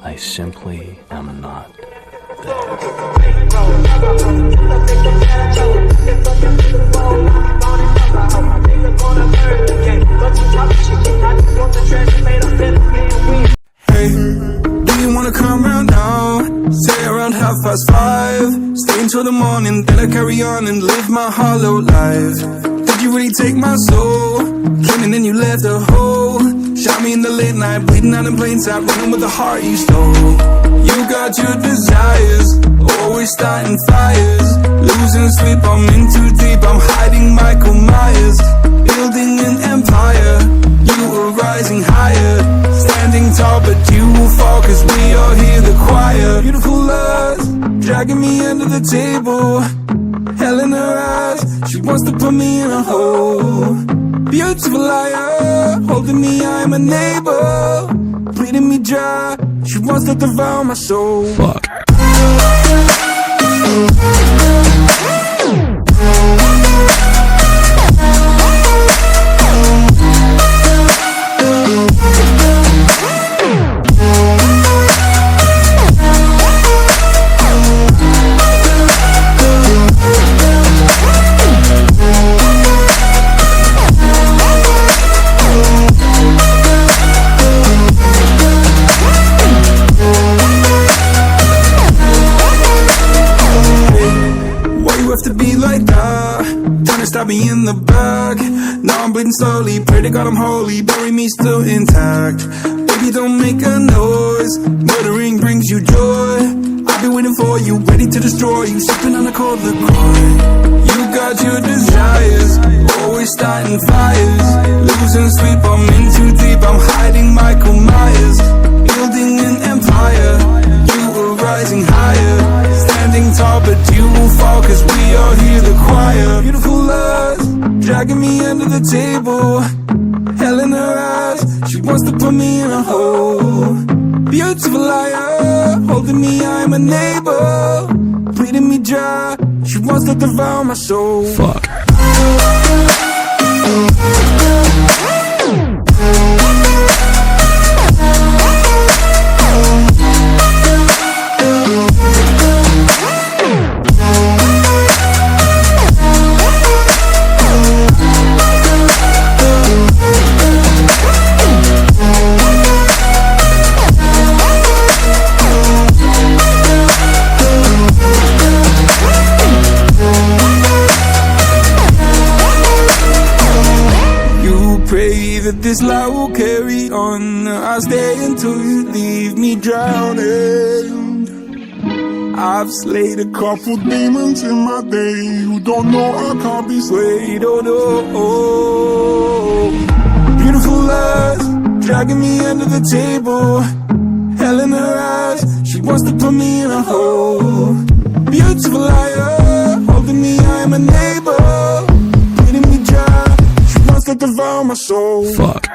I simply am not Hey, do you wanna come round now? Say around 5:30. Stay until the morning, then I carry on and live my hollow life. Did you really take my soul? Came and then you left a hole. Shot me in the late night, bleeding out in plain sight, running with the heart you stole. You got your desires, always starting fires. Losing sleep, I'm in too deep, I'm hiding Michael Myers. Building an empire, you were rising higher. Standing tall, but you will fall, cause we all hear the choir. Beautiful lust, dragging me under the table. Hell in her eyes, she wants to put me in a hole. Beautiful liar, holding me, I'm a neighbor. Bleeding me dry, she wants to devour my soul. fuck. Stab me in the back. Now I'm bleeding slowly. Pray to God I'm holy. Bury me still intact. Baby, don't make a noise. Murdering brings you joy. I've been waiting for you, ready to destroy you. Sipping on a cold liqueur. You got your desires, always starting fires. Losing sleep, I'm in too deep, I'm hiding Michael Myers. Building an empire, you were rising higher. Standing tall, but you will fall, cause we all hear the choir. Beautiful lust, dragging me under the table. Hell in her eyes, she wants to put me in a hole. Beautiful liar, holding me, I'm a neighbor. Bleeding me dry, she wants to devour my soul. Fuck. This light will carry on. I'll stay until you leave me drowning. I've slayed a couple demons in my day who don't know I can't be swayed. Oh no, beautiful lust, dragging me under the table. Hell in her eyes, she wants to put me in a hole. Beautiful liar, holding me, I'm a neighbor. Bleeding me dry, she wants to devour my soul. Fuck.